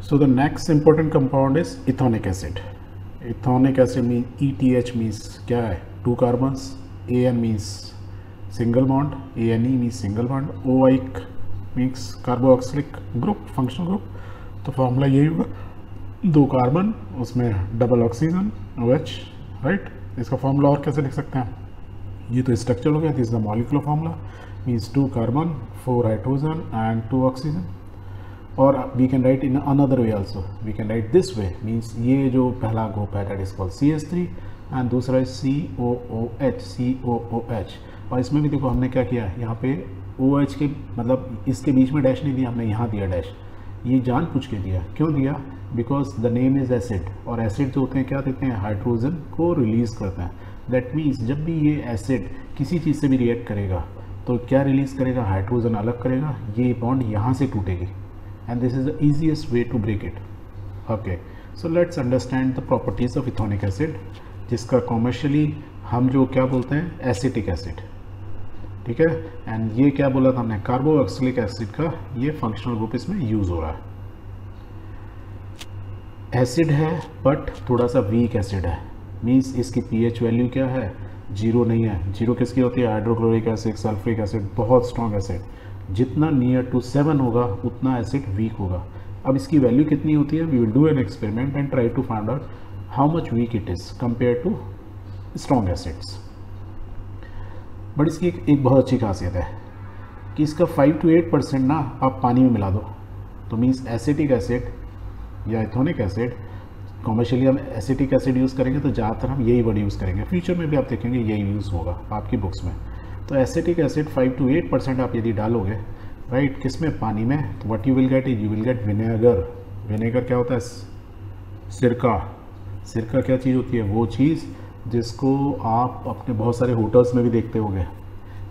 So the next important compound is ethonic acid. Ethonic acid means ETH means क्या है, 2 carbons, AN means single bond, ANE means single bond, OIC means carboxylic group, functional group. तो formula यही होगा, 2 carbon उसमें double oxygen OH, right. इसका formula और कैसे लिख सकते हैं, ये तो स्ट्रक्चर हो गया. This is the molecular formula means 2 carbon 4 hydrogen and 2 oxygen. और we can write in another way also, we can write this way means ये जो पहला ग्रुप है that is called CH3 and दूसरा है COOH. और इसमें भी देखो हमने क्या किया, यहाँ पे OH के मतलब इसके बीच में डैश नहीं दिया हमने, यहाँ दिया डैश. ये जानबूझ के दिया. क्यों दिया, because the name is acid, और एसिड जो होते हैं क्या देते हैं, हाइड्रोजन को रिलीज़ करते हैं. दैट मीन्स जब भी ये एसिड किसी चीज़ से भी रिएक्ट करेगा तो क्या रिलीज़ करेगा, हाइड्रोजन अलग करेगा, ये बॉन्ड यहाँ से टूटेगी. And this is the easiest way to break it. Okay, so let's understand the properties of ethonic acid, जिसका commercially हम जो क्या बोलते हैं, एसिटिक एसिड. ठीक है, एंड ये क्या बोला था हमने, कार्बोक्सिलिक एसिड का ये फंक्शनल ग्रुप इसमें यूज हो रहा है. एसिड है बट थोड़ा सा वीक एसिड है, मीन्स इसकी pH वैल्यू क्या है, 0 नहीं है. 0 किसकी होती है, हाइड्रोक्लोरिक एसिड, सल्फ्रिक एसिड, बहुत स्ट्रॉन्ग एसिड. जितना नियर टू 7 होगा उतना एसिड वीक होगा. अब इसकी वैल्यू कितनी होती है, we will do an experiment and try to find out how much weak it is compare to strong acids. But इसकी एक बहुत अच्छी खासियत है कि इसका 5 to 8% ना आप पानी में मिला दो तो मीन्स एसिटिक एसिड या एथोनिक एसिड, कॉमर्शियली हम एसिटिक एसिड यूज़ करेंगे तो ज़्यादातर हम यही वर्ड यूज़ करेंगे. फ्यूचर में भी आप देखेंगे यही यूज़ होगा आपकी बुक्स में. तो एसिटिक एसिड 5 to 8% आप यदि डालोगे, राइट, किसमें, पानी में, तो what you will get is you will get vinegar. Vinegar क्या होता है, सिरका. सिरका क्या चीज़ होती है, वो चीज़ जिसको आप अपने बहुत सारे होटल्स में भी देखते होंगे,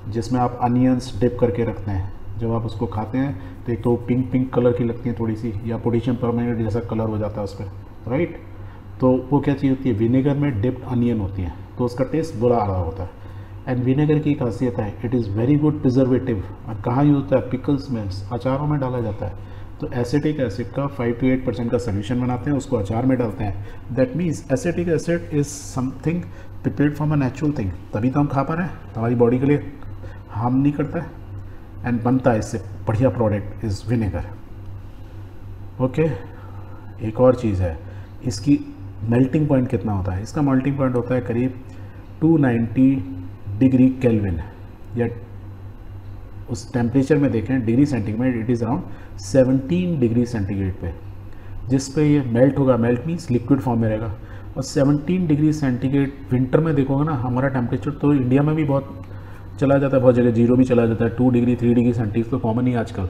जिसमें आप अनियंस डिप करके रखते हैं. जब आप उसको खाते हैं तो एक तो पिंक पिंक कलर की लगती है थोड़ी सी, या पोटेशियम परमैंगनेट जैसा कलर हो जाता है उस पर, राइट. तो वो क्या चीज़ होती है, विनेगर में डिप्ड अनियन होती है, तो उसका टेस्ट बुरा आ रहा होता है. एंड विनेगर की खासियत है, it is very good preservative. और कहाँ यूज होता है, पिकल्स में, अचारों में डाला जाता है. तो एसिटिक एसिड का 5 to 8% का सोल्यूशन बनाते हैं, उसको अचार में डालते हैं. That means acetic acid is something prepared from a natural thing, तभी तो हम खा पा रहे हैं, हमारी बॉडी के लिए हार्म नहीं करता है एंड बनता है इससे बढ़िया प्रोडक्ट इज़ विनेगर. ओके, एक और चीज़ है, इसकी मेल्टिंग पॉइंट कितना होता है, इसका मेल्टिंग पॉइंट होता है करीब 290 डिग्री केल्विन, या उस टेम्परेचर में देखें degree centigrade, it is around 17 degree centigrade पे, जिस पे ये मेल्ट होगा. मेल्ट मीन्स लिक्विड फॉर्म में रहेगा. और 17 डिग्री सेंटीग्रेड विंटर में देखोगे ना, हमारा टेम्परेचर तो इंडिया में भी बहुत चला जाता है, बहुत जगह 0 भी चला जाता है, 2 डिग्री 3 डिग्री सेंटीग्रेड तो कॉमन ही आजकल.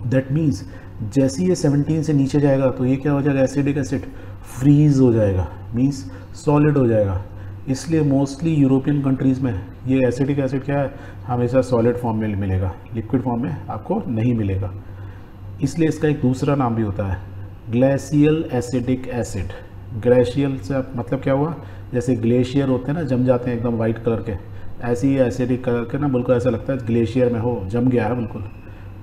दैट मीन्स जैसे ये 17 से नीचे जाएगा तो ये क्या हो जाएगा, एसिडिक एसिड फ्रीज हो जाएगा, मीन्स सॉलिड हो जाएगा. इसलिए मोस्टली यूरोपियन कंट्रीज़ में ये एसिटिक एसिड क्या है, हमेशा सॉलिड फॉर्म में मिलेगा, लिक्विड फॉर्म में आपको नहीं मिलेगा. इसलिए इसका एक दूसरा नाम भी होता है, ग्लेशियल एसिडिक एसिड. ग्लेशियल से मतलब क्या हुआ, जैसे ग्लेशियर होते हैं ना, जम जाते हैं एकदम वाइट कलर के, ऐसे ही एसिडिक कलर के ना, बिल्कुल ऐसा लगता है ग्लेशियर में हो, जम गया है बिल्कुल.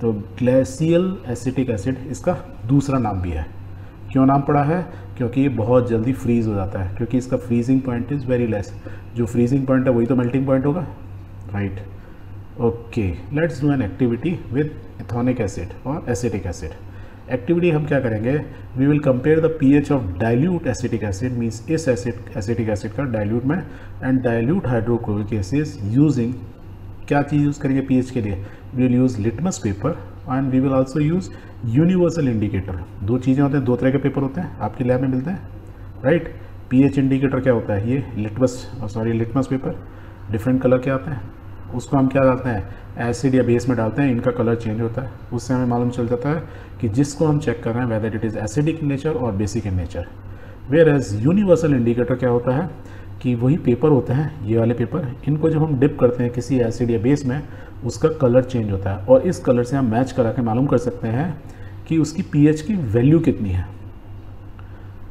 तो ग्लेशियल एसिटिक एसिड इसका दूसरा नाम भी है. क्यों नाम पड़ा है, क्योंकि ये बहुत जल्दी फ्रीज हो जाता है, क्योंकि इसका freezing point is very less. जो फ्रीजिंग पॉइंट है वही तो मेल्टिंग पॉइंट होगा, right. Okay, let's do an activity with ethanoic acid और एसिटिक एसिड. एक्टिविटी हम क्या करेंगे, we will compare the pH of dilute acetic acid, means इस एसिटिक एसिड का डाइल्यूट में, and dilute hydrochloric acid using, क्या चीज़ यूज़ करेंगे pH के लिए, we will use litmus paper and we will also use universal indicator. 2 चीज़ें होते हैं, 2 तरह के पेपर होते हैं, आपकी लैब में मिलते हैं, राइट. pH इंडिकेटर क्या होता है, ये लिटमस पेपर, डिफरेंट कलर के आते हैं, उसको हम क्या डालते हैं, एसिड या बेस में डालते हैं, इनका कलर चेंज होता है, उससे हमें मालूम चल जाता है कि जिसको हम चेक कर रहे हैं whether it is acidic in nature और basic in nature. Whereas universal indicator क्या होता है कि वही पेपर होते हैं, ये वाले पेपर, इनको जब हम डिप करते हैं किसी एसिड या बेस में, उसका कलर चेंज होता है, और इस कलर से हम मैच करा के मालूम कर सकते हैं कि उसकी pH की वैल्यू कितनी है.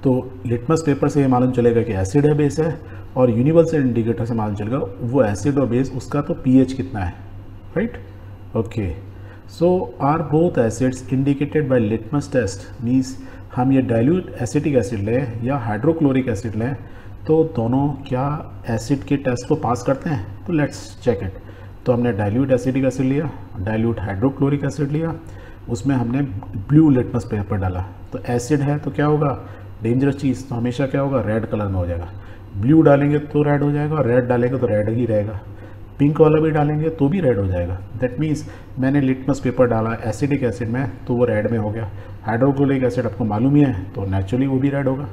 तो लिटमस पेपर से ये मालूम चलेगा कि एसिड है, बेस है, और यूनिवर्सल इंडिकेटर से मालूम चलेगा वो एसिड और बेस, उसका तो pH कितना है, right. Okay, so are both acids indicated by litmus test, means हम ये डाइल्यूट एसिटिक एसिड लें या हाइड्रोक्लोरिक एसिड लें तो दोनों क्या एसिड के टेस्ट को पास करते हैं? तो लेट्स चेक इट। तो हमने डाइल्यूट एसिटिक एसिड लिया, डाइल्यूट हाइड्रोक्लोरिक एसिड लिया, उसमें हमने ब्लू लिटमस पेपर डाला, तो एसिड है तो क्या होगा? डेंजरस चीज़, तो हमेशा क्या होगा? रेड कलर में हो जाएगा। ब्लू डालेंगे तो रेड हो जाएगा, और रेड डालेंगे तो रेड ही रहेगा। पिंक वाला भी डालेंगे तो भी रेड हो जाएगा। दैट मीन्स मैंने लिटमस पेपर डाला एसिडिक एसिड में तो वो रेड में हो गया। हाइड्रोक्लोरिक एसिड आपको मालूम ही है तो नेचुरली वो भी रेड होगा।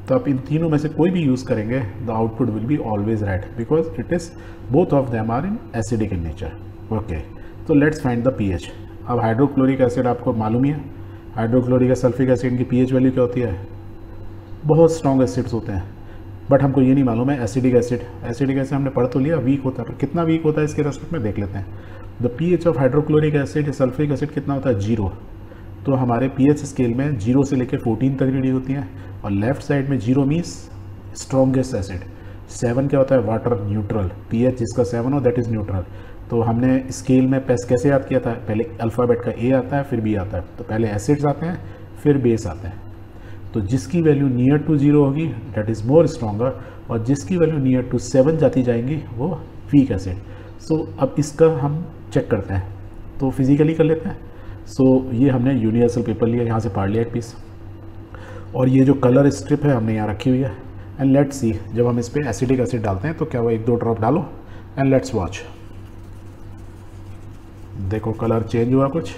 तो आप इन तीनों में से कोई भी यूज़ करेंगे the output will be always red because it is both of them are in acidic in nature. Okay, तो लेट्स फाइंड द पीएच। अब हाइड्रोक्लोरिक एसिड आपको मालूम ही है, हाइड्रोक्लोरिक या सल्फ्रिक एसिड की पीएच वैल्यू क्या होती है? बहुत स्ट्रॉन्ग एसिड्स होते हैं, बट हमको ये नहीं मालूम है एसिडिक एसिड। एसिडिक एसिड हमने पढ़ तो लिया वीक होता है, पर कितना वीक होता है इसके रेस्पेक्ट में देख लेते हैं। The pH of hydrochloric acid sulphuric acid कितना होता है? 0। तो हमारे पीएच स्केल में 0 से लेकर 14 तक रीडिंग होती है, और लेफ्ट साइड में 0 मीन्स स्ट्रॉन्गेस्ट एसिड। 7 क्या होता है? Water neutral. पीएच जिसका 7 हो दैट इज़ न्यूट्रल। तो हमने स्केल में पैस कैसे याद किया था? पहले अल्फ़ाबेट का ए आता है फिर बी आता है, तो पहले एसिड्स आते हैं फिर बेस आते हैं। तो जिसकी वैल्यू नियर टू 0 होगी दैट इज़ मोर स्ट्रॉन्गर, और जिसकी वैल्यू नियर टू 7 जाती जाएंगी वो वीक एसिड। सो अब इसका हम चेक करते हैं, तो फिजिकली कर लेते हैं। सो ये हमने यूनिवर्सल पेपर लिया, यहाँ से फाड़ लिया एक पीस, और ये जो कलर स्ट्रिप है हमने यहाँ रखी हुई है। एंड लेट्स सी, जब हम इस पर एसिडिक एसिड डालते हैं तो क्या वो 1-2 ड्रॉप डालो एंड लेट्स वॉच। देखो कलर चेंज हुआ, कुछ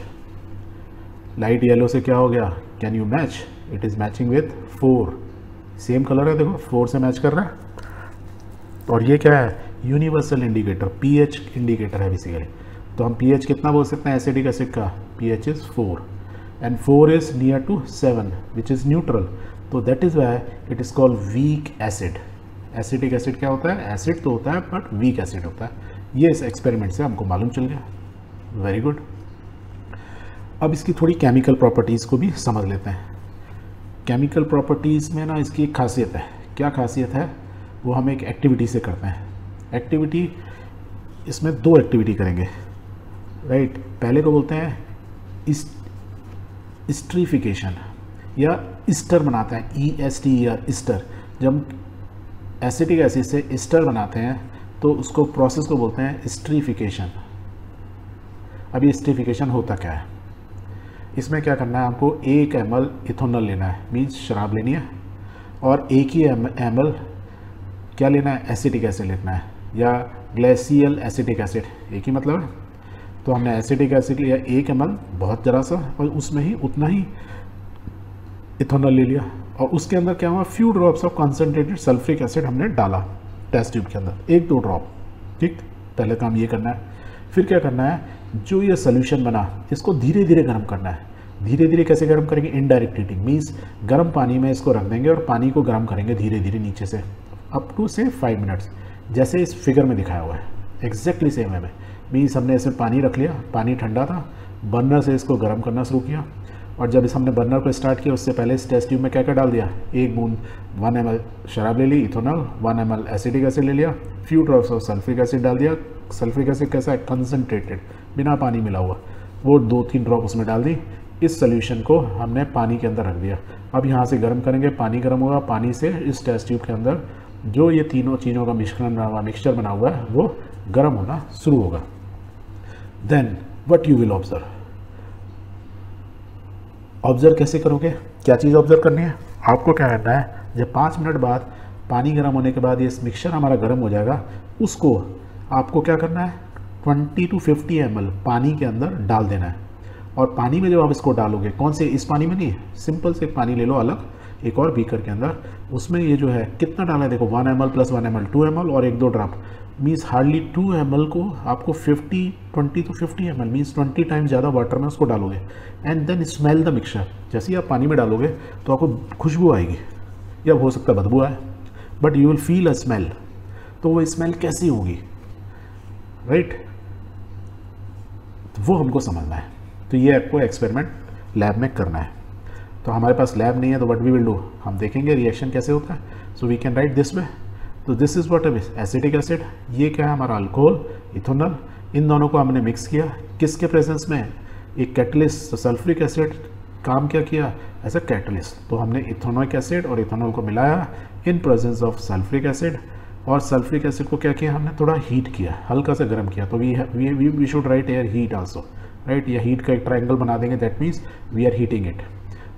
लाइट येलो से क्या हो गया? Can you match? It is matching with 4। Same colour है, देखो 4 से मैच कर रहा है। और ये क्या है? यूनिवर्सल इंडिकेटर, पीएच इंडिकेटर है बेसिकली। तो हम पीएच कितना बोल सकते हैं एसिडिक एसिड का? PH is 4 and 4 is near to 7 which is neutral. तो that is why it is called weak acid. Acidic acid क्या होता है? एसिड तो होता है बट वीक एसिड होता है। ये इस एक्सपेरिमेंट से हमको मालूम चल गया। Very good. अब इसकी थोड़ी केमिकल प्रॉपर्टीज़ को भी समझ लेते हैं। केमिकल प्रॉपर्टीज़ में ना इसकी एक खासियत है। क्या खासियत है? वो हम एक एक्टिविटी से करते हैं। एक्टिविटी, इसमें 2 एक्टिविटी करेंगे, राइट। पहले को बोलते हैं स्ट्रीफिकेशन या ईस्टर बनाते हैं, ESTER, ईस्टर। जब एसिटिक एसिड से ईस्टर बनाते हैं तो उसको प्रोसेस को बोलते हैं स्ट्रीफिकेशन। अब ये स्ट्रीफिकेशन होता क्या है? इसमें क्या करना है? हमको 1 ml इथेनॉल लेना है, मीन्स शराब लेनी है, और 1 ही ml क्या लेना है? एसिटिक एसिड लेना है, या ग्लेशियल एसिटिक एसिड, एक ही मतलब है। तो हमने एसिटिक एसिड लिया 1 ml, बहुत ज़रा सा, और उसमें ही उतना ही इथेनॉल ले लिया, और उसके अंदर क्या हुआ? Few drops of concentrated sulphuric acid हमने डाला टेस्ट ट्यूब के अंदर, 1-2 ड्रॉप। ठीक, पहले काम ये करना है। फिर क्या करना है? जो ये सोल्यूशन बना इसको धीरे धीरे गर्म करना है। धीरे धीरे कैसे गर्म करेंगे? इनडायरेक्ट हीटिंग, मीन्स गर्म पानी में इसको रख देंगे और पानी को गर्म करेंगे धीरे धीरे नीचे से, अप टू से 5 मिनट्स, जैसे इस फिगर में दिखाया हुआ है। एग्जैक्टली सेम है। मीन्स हमने ऐसे पानी रख लिया, पानी ठंडा था, बर्नर से इसको गर्म करना शुरू किया, और जब इस हमने बर्नर को स्टार्ट किया उससे पहले इस टेस्ट ट्यूब में क्या क्या डाल दिया? 1 बूंद 1 ml शराब ले ली, इथेनॉल, 1 ml एसिडिक एसिड ले लिया, few drops of sulphuric acid डाल दिया। सल्फ्रिक एसिड कैसा है? कंसनट्रेटेड, बिना पानी मिला हुआ, वो 2-3 ड्रॉप उसमें डाल दी। इस सोल्यूशन को हमने पानी के अंदर रख दिया। अब यहाँ से गर्म करेंगे, पानी गर्म होगा, पानी से इस टेस्ट ट्यूब के अंदर जो ये तीनों चीज़ों का मिक्सचर बना हुआ है वो गर्म होना शुरू होगा। Then what you will observe कैसे करोगे? क्या चीज़ ऑब्जर्व करनी है? आपको क्या करना है? जब 5 मिनट बाद पानी गर्म होने के बाद ये मिक्सचर हमारा गर्म हो जाएगा, उसको आपको क्या करना है? 20 to 50 ml पानी के अंदर डाल देना है। और पानी में जब आप इसको डालोगे, कौन से? इस पानी में नहीं, सिंपल से पानी ले लो अलग, एक और बीकर के अंदर, उसमें ये जो है कितना डाला है? देखो 1 ml + 1 ml 2 ml और 1-2 ड्रॉप, मीन्स हार्डली 2 ml को आपको 20 to 50 ml मीन्स 20 टाइम्स ज़्यादा वाटर में उसको डालोगे। And then smell the mixture. जैसे ही आप पानी में डालोगे तो आपको खुशबू आएगी, या हो सकता है बदबू आए, but you will feel a smell. तो वो स्मेल कैसी होगी, राइट? तो वो हमको समझना है। तो ये आपको एक्सपेरिमेंट लैब में करना है। तो हमारे पास लैब नहीं है, तो व्हाट वी विल डू, हम देखेंगे रिएक्शन कैसे होता है। So we can write this way. तो this is what acetic acid, ये क्या है? हमारा अल्कोहल, इथेनॉल, इन दोनों को हमने मिक्स किया। किसके प्रेजेंस में? एक कैटलिस्ट, सल्फ्रिक एसिड काम क्या किया एज अ कैटलिस्ट। तो हमने इथेनॉइक एसिड और इथेनॉल को मिलाया in presence of sulphuric acid, और सल्फ्रिक एसिड को क्या किया हमने, थोड़ा हीट किया, हल्का सा गर्म किया। तो we should write air heat also, right, या हीट का एक ट्रायंगल बना देंगे, that means we are heating it.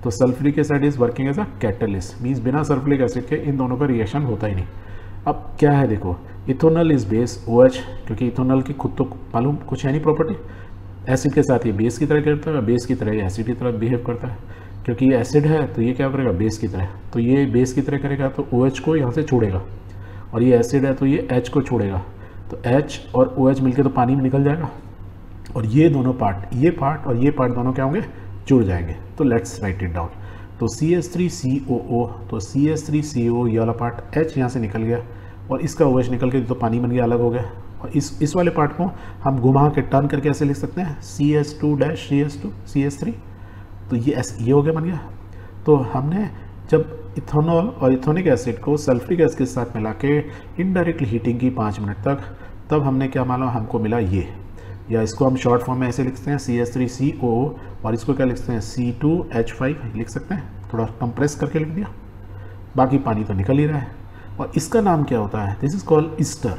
तो sulphuric acid is working as a catalyst, means बिना सल्फ्रिक एसिड के इन दोनों का रिएक्शन होता ही नहीं। अब क्या है देखो, इथेनॉल इज बेस OH, क्योंकि इथेनॉल की खुद तो मालूम कुछ है नहीं प्रॉपर्टी, एसिड के साथ ये बेस की तरह करता है, बेस की तरह ये एसिड की तरह बिहेव करता है। क्योंकि ये एसिड है तो ये क्या करेगा, बेस की तरह, तो ये बेस की तरह करेगा तो OH को यहाँ से छोड़ेगा, और ये एसिड है तो ये H को छोड़ेगा, तो H और OH मिलकर तो पानी में निकल जाएगा, और ये दोनों पार्ट, ये पार्ट और ये पार्ट दोनों क्या होंगे, जुड़ जाएंगे। तो लेट्स राइट इट डाउन। तो CH3COO, तो CH3CO ये वाला पार्ट H यहाँ से निकल गया, और इसका OH निकल के तो पानी बन गया, अलग हो गया। और इस वाले पार्ट को हम घुमा के टर्न करके ऐसे लिख सकते हैं CH2-CH2CH3, तो ये हो गया, बन गया। तो हमने जब इथेनॉल और इथेनॉइक एसिड को सल्फ्रिक एसिड के साथ मिला के इनडायरेक्टली हीटिंग की 5 मिनट तक, तब हमने क्या माना, हमको मिला ये, या इसको हम शॉर्ट फॉर्म में ऐसे लिखते हैं CH3COO, और इसको क्या लिखते हैं C2H5 लिख सकते हैं, थोड़ा कंप्रेस करके लिख दिया, बाकी पानी तो निकल ही रहा है। और इसका नाम क्या होता है, दिस इज कॉल्ड ईस्टर।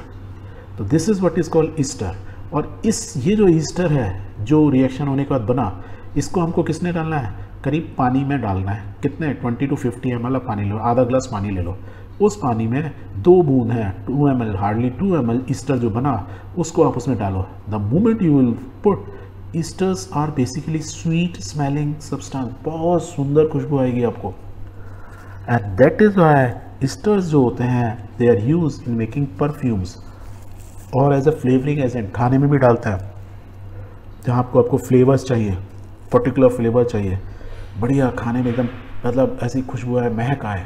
तो this is what is called Easter. और ये जो ईस्टर है, जो रिएक्शन होने के बाद बना, इसको हमको किसने डालना है, करीब पानी में डालना है। कितने, 20 to 50 ml पानी लो, आधा ग्लास पानी ले लो, उस पानी में 2 बूंद है, 2 ml, हार्डली 2 ml ईस्टर जो बना, उसको आप उसमें डालो। The moment you will put, esters are basically sweet smelling substance, बहुत सुंदर खुशबू आएगी आपको। And that is why esters जो होते हैं, they are use in making perfumes और एज अ फ्लेवरिंग एजेंट, खाने में भी डालते हैं, जहाँ आपको फ्लेवर्स चाहिए, पर्टिकुलर फ्लेवर चाहिए, बढ़िया खाने में एकदम मतलब ऐसी खुशबू है, महक आए,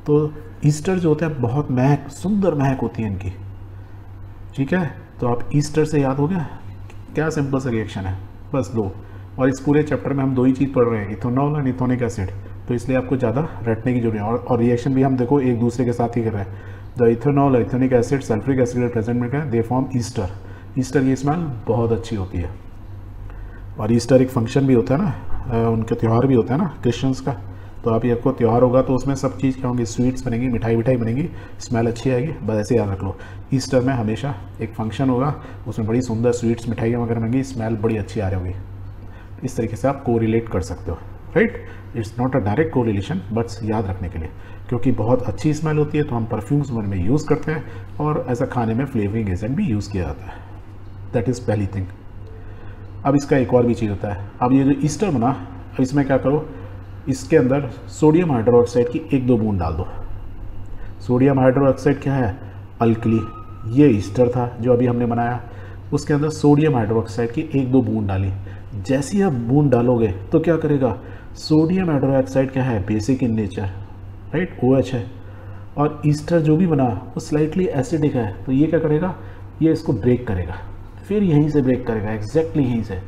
तो ईस्टर जो होते हैं बहुत महक, सुंदर महक होती है इनकी। ठीक है, तो आप ईस्टर से याद हो गया क्या सिंपल सा रिएक्शन है, बस 2। और इस पूरे चैप्टर में हम 2 ही चीज़ पढ़ रहे हैं, इथेनॉल और इथेनॉइक एसिड, तो इसलिए आपको ज़्यादा रटने की जरूरत है। और रिएक्शन भी हम देखो एक दूसरे के साथ ही कर रहे हैं। द इथेनॉल और ethanoic acid sulphuric acid present में क्या, दे फॉर्म ईस्टर। ईस्टर की स्मेल बहुत अच्छी होती है, और ईस्टर एक फंक्शन भी होता है ना, उनके त्यौहार भी होता है ना क्रिश्चियंस का। तो आप ये आपको त्यौहार होगा तो उसमें सब चीज़ क्या होंगी, स्वीट्स बनेंगी, मिठाई बनेंगी, स्मेल अच्छी आएगी, बस ऐसे याद रख लो। ईस्टर में हमेशा एक फंक्शन होगा, उसमें बड़ी सुंदर स्वीट्स मिठाइयाँ वगैरह बनेंगी, स्मेल बड़ी अच्छी आ रही होगी। इस तरीके से आप कोरिलेट कर सकते हो, right. It's not a direct correlation, but याद रखने के लिए, क्योंकि बहुत अच्छी स्मेल होती है तो हम परफ्यूम्स में यूज़ करते हैं, और ऐसा खाने में फ्लेवरिंग एजेंट भी यूज़ किया जाता है। दैट इज़ पहली थिंग। अब इसका एक और भी चीज़ होता है। अब ये जो ईस्टर बना, अब इसमें क्या करो, इसके अंदर सोडियम हाइड्रोक्साइड की 1-2 बूंद डाल दो। सोडियम हाइड्रोक्साइड क्या है, अल्कली। ये ईस्टर था जो अभी हमने बनाया, उसके अंदर सोडियम हाइड्रोक्साइड की 1-2 बूंद डाली। जैसे ही आप बूंद डालोगे तो क्या करेगा, सोडियम हाइड्रोक्साइड क्या है, basic in nature, right, OH है, और ईस्टर जो भी बना वो स्लाइटली एसिडिक है, तो ये क्या करेगा, ये इसको ब्रेक करेगा, फिर यहीं से ब्रेक करेगा, एग्जैक्टली यहीं से,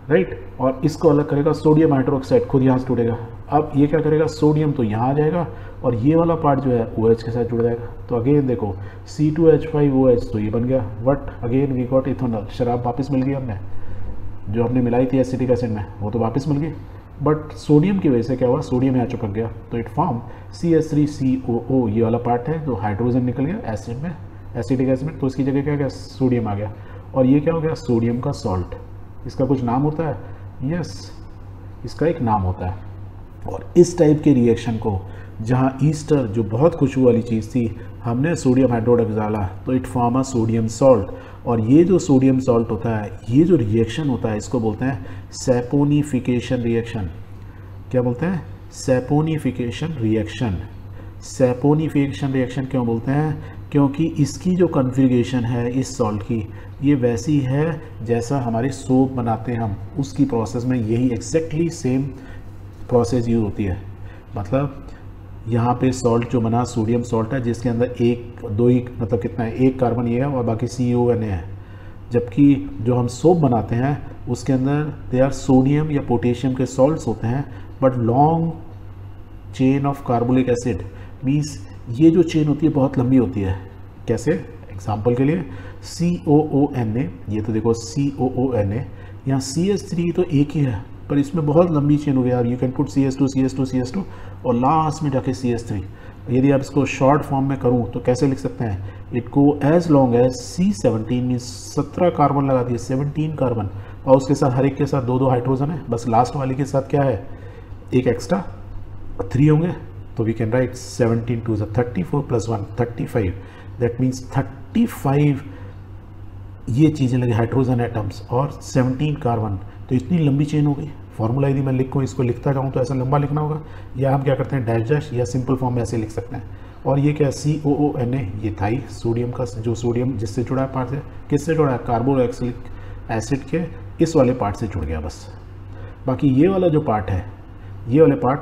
राइट, और इसको अलग करेगा। सोडियम हाइड्रोक्साइड खुद यहाँ से टूटेगा। अब ये क्या करेगा, सोडियम तो यहाँ आ जाएगा, और ये वाला पार्ट जो है OH के साथ जुड़ जाएगा। तो अगेन देखो C2H5OH, तो ये बन गया, but again we got ethanol, शराब वापस मिल गई हमने, जो हमने मिलाई थी एसिटिक एसिड में, वो तो वापस मिल गई, बट सोडियम की वजह से क्या हुआ, सोडियम यहाँ चिपक गया, तो इट फॉर्म CH3COO, ये वाला पार्ट है, तो हाइड्रोजन निकल गया एसिड में, एसिटिक एसिड में, तो इसकी जगह क्या गया, सोडियम आ गया, और ये क्या हो गया, सोडियम का सॉल्ट। इसका कुछ नाम होता है, यस, इसका एक नाम होता है। और इस टाइप के रिएक्शन को, जहाँ ईस्टर जो बहुत खुशबू वाली चीज़ थी, हमने सोडियम हाइड्रोक्साइड डाला, तो it form a sodium salt. और ये जो सोडियम सॉल्ट होता है, ये जो रिएक्शन होता है, इसको बोलते हैं सैपोनिफिकेशन रिएक्शन। क्या बोलते हैं, सैपोनिफिकेशन रिएक्शन। सैपोनिफिकेशन रिएक्शन क्यों बोलते हैं, क्योंकि इसकी जो कॉन्फ़िगरेशन है इस सॉल्ट की, ये वैसी है जैसा हमारी सोप बनाते हैं हम, उसकी प्रोसेस में यही एग्जैक्टली सेम प्रोसेस यूज होती है। मतलब यहाँ पे सॉल्ट जो बना सोडियम सॉल्ट है, जिसके अंदर 1-2 ही, मतलब कितना है, 1 कार्बन ये है और बाकी CON है। जबकि जो हम सोप बनाते हैं उसके अंदर दे आर सोडियम या पोटेशियम के सॉल्ट्स होते हैं, but long chain of carbolic acid, means ये जो चेन होती है बहुत लंबी होती है। कैसे, एग्जाम्पल के लिए COONA, ये तो देखो COONA, यहाँ CH3 तो एक ही है, पर इसमें बहुत लंबी चेन हो गया। You can put CH2 CH2 CH2 और लास्ट में जाके CH3। यदि आप इसको शॉर्ट फॉर्म में करूँ तो कैसे लिख सकते हैं, it go as long as C17 means 17 carbon लगा दिए, 17 कार्बन, और उसके साथ हर एक के साथ 2 हाइड्रोजन है, बस लास्ट वाले के साथ क्या है, एक एक्स्ट्रा 3 होंगे। तो we can write 17 2 34 + 1 35, that means 35 ये चीज़ें लगी हाइड्रोजन एटम्स और 17 कार्बन। तो इतनी लंबी चेन हो गई। फॉर्मूला यदि मैं लिखूँ, इसको लिखता जाऊँ तो ऐसा लंबा लिखना होगा, या हम क्या करते हैं डैश डैश, या सिंपल फॉर्म में ऐसे लिख सकते हैं। और ये क्या COONA, ये था ही सोडियम का, जो सोडियम जिससे जुड़ा है पार्ट से, किससे जुड़ा है, कार्बोक्सिलिक एसिड के इस वाले पार्ट से जुड़ गया बस। बाकी ये वाला जो पार्ट है, ये वाले पार्ट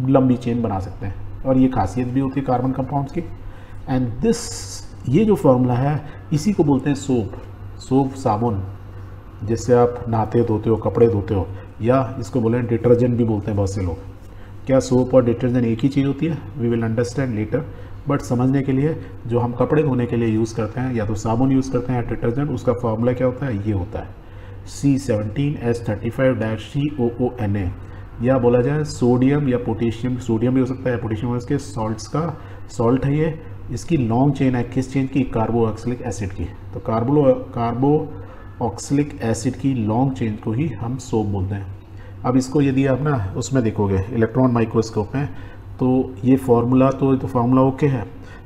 लंबी चेन बना सकते हैं, और ये खासियत भी होती है कार्बन कंपाउंड्स की। एंड दिस, ये जो फॉर्मूला है इसी को बोलते हैं सोप, साबुन, जिससे आप नहाते धोते हो, कपड़े धोते हो, या इसको बोले डिटर्जेंट भी बोलते हैं बहुत से लोग। क्या सोप और डिटर्जेंट एक ही चीज़ होती है, we will understand later, but समझने के लिए जो हम कपड़े धोने के लिए यूज़ करते हैं, या तो साबुन यूज़ करते हैं या डिटर्जेंट, उसका फॉर्मूला क्या होता है, ये होता है C17H35-COONA, या बोला जाए सोडियम या पोटेशियम, सोडियम भी हो सकता है, पोटेशियम हो, इसके सॉल्ट्स का सॉल्ट है ये। इसकी लॉन्ग चेन है, किस चेन की, कार्बोक्सिलिक एसिड की। तो कार्बोक्सिलिक एसिड की लॉन्ग चेन को ही हम सोप बोलते हैं। अब इसको यदि आप ना उसमें देखोगे इलेक्ट्रॉन माइक्रोस्कोप में, तो ये फार्मूला ओके है,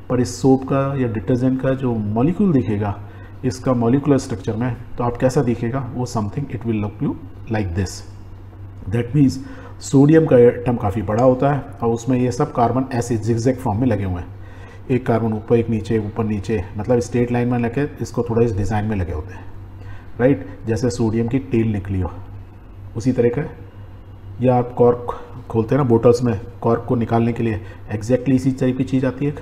पर इस सोप का या डिटर्जेंट का जो मॉलिक्यूल दिखेगा, इसका मॉलिक्यूलर स्ट्रक्चर में, तो आप कैसा दिखेगा, वो something it will look you like this. That means sodium का एटम काफ़ी बड़ा होता है, और उसमें ये सब कार्बन ऐसे जिगजैग फॉर्म में लगे हुए हैं, एक कार्बन ऊपर एक नीचे, ऊपर नीचे, मतलब स्ट्रेट लाइन में लगे, इसको थोड़ा इस डिज़ाइन में लगे होते हैं, राइट। जैसे सोडियम की टेल निकली हो उसी तरह का। या आप कॉर्क खोलते हैं ना बोटल्स में, कॉर्क को निकालने के लिए एग्जैक्टली इसी टाइप की चीज़ आती है,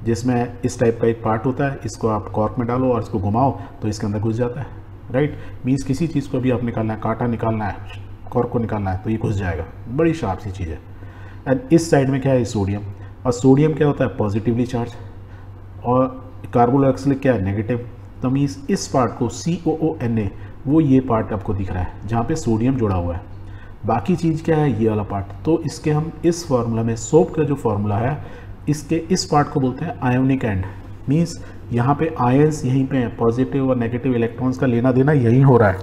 जिसमें इस टाइप का एक पार्ट होता है, इसको आप कॉर्क में डालो और इसको घुमाओ तो इसके अंदर घुस जाता है, राइट। मीन्स किसी चीज़ को भी आप निकालना है, कांटा निकालना है, कॉर्क को निकालना है, तो ये घुस जाएगा, बड़ी शार्प सी चीज़ है। एंड इस साइड में क्या है, सोडियम, और सोडियम क्या होता है, पॉजिटिवली चार्ज, और कार्बोक्सिलिक क्या है, नेगेटिव। तो मीन्स इस पार्ट को COONA, वो ये पार्ट आपको दिख रहा है जहाँ पे सोडियम जुड़ा हुआ है। बाकी चीज़ क्या है, ये वाला पार्ट। तो इसके हम इस फार्मूला में, सोप का जो फार्मूला है, इसके इस पार्ट को बोलते हैं आयोनिक एंड। मीन्स यहाँ पे आयंस यहीं पे हैं, पॉजिटिव और नेगेटिव इलेक्ट्रॉन्स का लेना देना यहीं हो रहा है,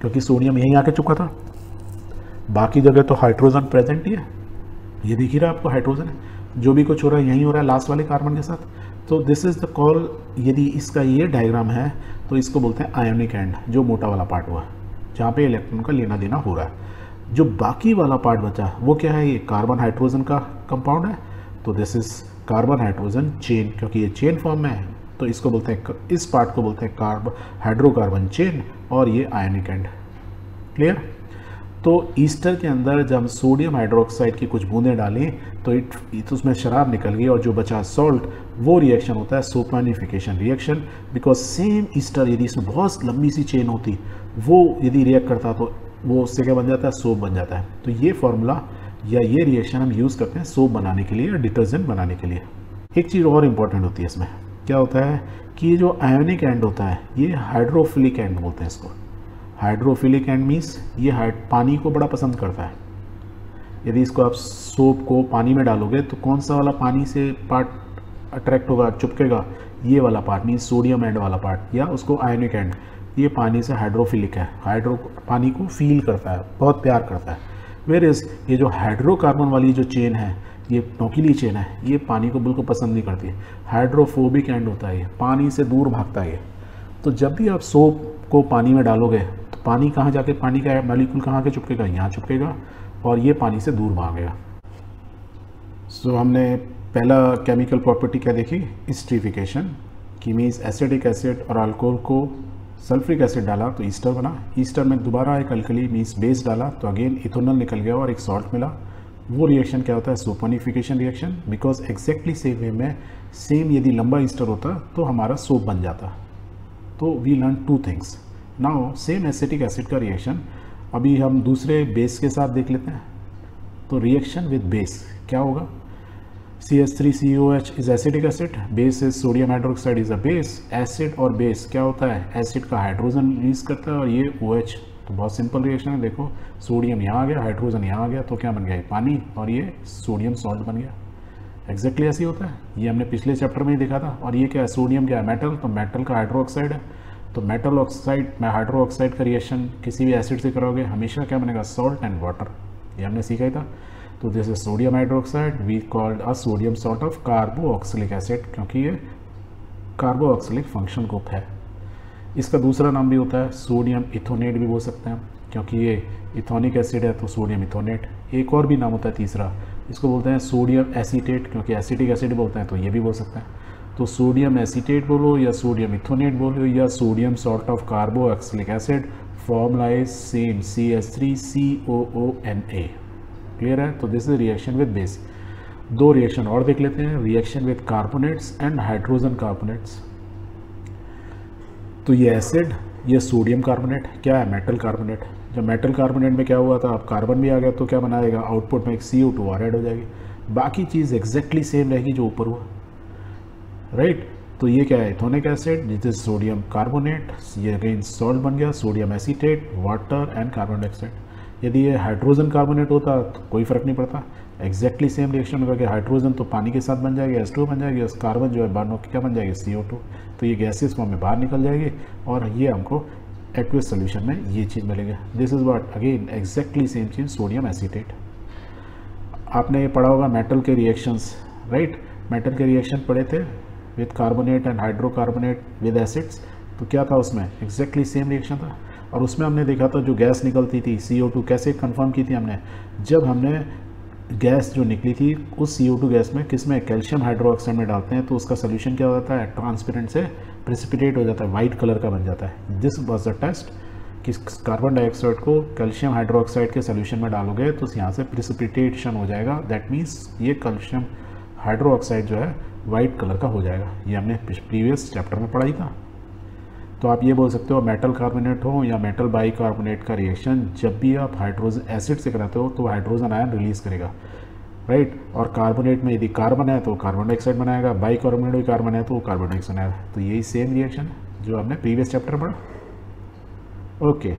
क्योंकि सोडियम यहीं आके चुका था। बाकी जगह तो हाइड्रोजन प्रेजेंट ही है, ये दिख ही रहा है आपको, हाइड्रोजन है, जो भी कुछ हो रहा है यहीं हो रहा है लास्ट वाले कार्बन के साथ। तो दिस इज़ द कॉल, यदि इसका ये डायग्राम है तो इसको बोलते हैं आयोनिक एंड, जो मोटा वाला पार्ट हुआ जहाँ पे इलेक्ट्रॉन का लेना देना हो रहा है। जो बाकी वाला पार्ट बचा वो क्या है, ये कार्बन हाइड्रोजन का कंपाउंड है। तो this is carbon hydrogen chain, क्योंकि ये चेन फॉर्म में है, तो इसको बोलते हैं, इस पार्ट को बोलते हैं हाइड्रोकार्बन चेन, और ये आयोनिक एंड। क्लियर। तो ईस्टर के अंदर जब हम सोडियम हाइड्रोक्साइड की कुछ बूंदें डालें तो उसमें शराब निकल गई, और जो बचा सॉल्ट, वो रिएक्शन होता है saponification reaction. Because same Easter यदि इसमें बहुत लंबी सी चेन होती, वो यदि रिएक्ट करता तो वो उससे क्या बन जाता है, सोप बन जाता है। तो ये फॉर्मूला या ये रिएक्शन हम यूज़ करते हैं सोप बनाने के लिए या डिटर्जेंट बनाने के लिए। एक चीज़ और इम्पॉर्टेंट होती है इसमें, क्या होता है कि ये जो आयोनिक एंड होता है, ये हाइड्रोफिलिक एंड बोलते हैं इसको। हाइड्रोफिलिक एंड मीन्स ये पानी को बड़ा पसंद करता है। यदि इसको आप सोप को पानी में डालोगे तो कौन सा वाला पानी से पार्ट अट्रैक्ट होगा, चिपकेगा, ये वाला पार्ट, मीन्स सोडियम एंड वाला पार्ट, या उसको आयोनिक एंड। ये पानी से हाइड्रोफिलिक है, पानी को फील करता है, बहुत प्यार करता है। वेयरएज ये जो हाइड्रोकार्बन वाली जो चेन है, ये नोकीली चेन है, ये पानी को बिल्कुल पसंद नहीं करती। हाइड्रोफोबिक एंड होता है, ये पानी से दूर भागता है। तो जब भी आप सोप को पानी में डालोगे तो पानी कहाँ जाके, पानी का मॉलिक्यूल कहाँ के चिपकेगा, यहाँ चिपकेगा, और ये पानी से दूर भागेगा। सो हमने पहला केमिकल प्रॉपर्टी क्या देखी, स्ट्रीफिकेशन, कि मीन्स एसिडिक एसिड और अल्कोहल को सल्फ्रिक एसिड डाला तो ईस्टर बना। ईस्टर में दोबारा एक अल्कली मीन्स बेस डाला तो अगेन इथेनॉल निकल गया और एक सॉल्ट मिला। वो रिएक्शन क्या होता है, saponification reaction. Because exactly same way में सेम यदि लंबा ईस्टर होता तो हमारा सोप बन जाता। तो we learn two things. Now same acetic acid का रिएक्शन अभी हम दूसरे बेस के साथ देख लेते हैं। तो रिएक्शन विद बेस क्या होगा, CH3COH is acidic acid, base is sodium hydroxide is a base. Acid और बेस क्या होता है, एसिड का हाइड्रोजन रिलीज करता है और ये OH। तो बहुत सिंपल रिएक्शन है, देखो सोडियम यहाँ आ गया, हाइड्रोजन यहाँ आ गया, तो क्या बन गया, पानी, और ये सोडियम सॉल्ट बन गया। एग्जैक्टली ऐसे ही होता है, ये हमने पिछले चैप्टर में ही देखा था। और ये क्या है, सोडियम क्या है, मेटल, तो मेटल का हाइड्रो ऑक्साइड है। तो मेटल ऑक्साइड में हाइड्रो ऑक्साइड का रिएक्शन किसी भी एसिड से करोगे हमेशा क्या बनेगा, सॉल्ट एंड वाटर, ये हमने सीखा ही था। तो this is sodium hydroxide, we called a sodium salt of carboxylic acid, क्योंकि ये कार्बोऑक्सिलिक फंक्शन ग्रुप है। इसका दूसरा नाम भी होता है सोडियम इथोनेट भी बोल सकते हैं, क्योंकि ये इथोनिक एसिड है तो सोडियम इथोनेट। एक और भी नाम होता है तीसरा, इसको बोलते हैं सोडियम एसीटेट, क्योंकि एसिटिक एसिड बोलते हैं तो ये भी बोल सकते हैं। तो सोडियम एसीटेट बोलो या सोडियम इथोनेट बोलो या sodium salt of carboxylic acid, formula is same, CH3COONA। Clear है। तो this is reaction with base. दो रिएक्शन और देख लेते हैं, reaction with carbonates and hydrogen carbonates. तो ये एसिड, ये सोडियम कार्बोनेट, क्या है, मेटल कार्बोनेट। जब मेटल कार्बोनेट में क्या हुआ था, अब कार्बन भी आ गया तो क्या बनाएगा, आउटपुट में एक CO2 और ऐड हो जाएगी। बाकी चीज़ एग्जैक्टली सेम रहेगी जो ऊपर हुआ, राइट। तो ये क्या है, ethanoic acid, this is sodium carbonate, ये अगेन सॉल्ट बन गया, sodium acetate, water and carbon dioxide. यदि ये हाइड्रोजन कार्बोनेट होता तो कोई फर्क नहीं पड़ता, एग्जैक्टली सेम रिएक्शन होगा कि हाइड्रोजन तो पानी के साथ बन जाएगी, H2 बन जाएगी, और कार्बन जो है बर्न होकर क्या बन जाएगी, CO2। तो ये गैसेस फॉर्म में बाहर निकल जाएगी और ये हमको एक्वस सोल्यूशन में ये चीज़ मिलेगी। This is what, again exactly same cheese, sodium acetate. आपने ये पढ़ा होगा मेटल के रिएक्शंस, राइट। मेटल के रिएक्शन पढ़े थे with carbonate and hydrocarbonate with acids. तो क्या था उसमें, एग्जैक्टली सेम रिएक्शन था। और उसमें हमने देखा था जो गैस निकलती थी CO2, कैसे कंफर्म की थी हमने, जब हमने गैस जो निकली थी उस CO2 गैस में किस में, कैल्शियम हाइड्रोक्साइड में डालते हैं तो उसका सोल्यूशन क्या हो जाता है, ट्रांसपेरेंट से प्रेसिपिटेट हो जाता है, वाइट कलर का बन जाता है। दिस वाज द टेस्ट कि कार्बन डाइऑक्साइड को कैल्शियम हाइड्रोक्साइड के सोल्यूशन में डालोगे तो यहाँ से प्रेसिपिटेशन हो जाएगा, दैट मीन्स ये कैल्शियम हाइड्रोक्साइड जो है वाइट कलर का हो जाएगा। ये हमने प्रीवियस चैप्टर में पढ़ाई था। तो आप ये बोल सकते हो मेटल कार्बोनेट हो या मेटल बाइकार्बोनेट का रिएक्शन, जब भी आप हाइड्रोजन एसिड से कराते हो तो हाइड्रोजन आयन रिलीज करेगा, राइट। और कार्बोनेट में यदि कार्बन है तो कार्बन डाइऑक्साइड बनाएगा, बाइकार्बोनेट में कार्बन है तो वो कार्बन डाइऑक्साइड बनाएगा। तो यही सेम रिएक्शन जो हमने प्रीवियस चैप्टर में पढ़ा। ओके।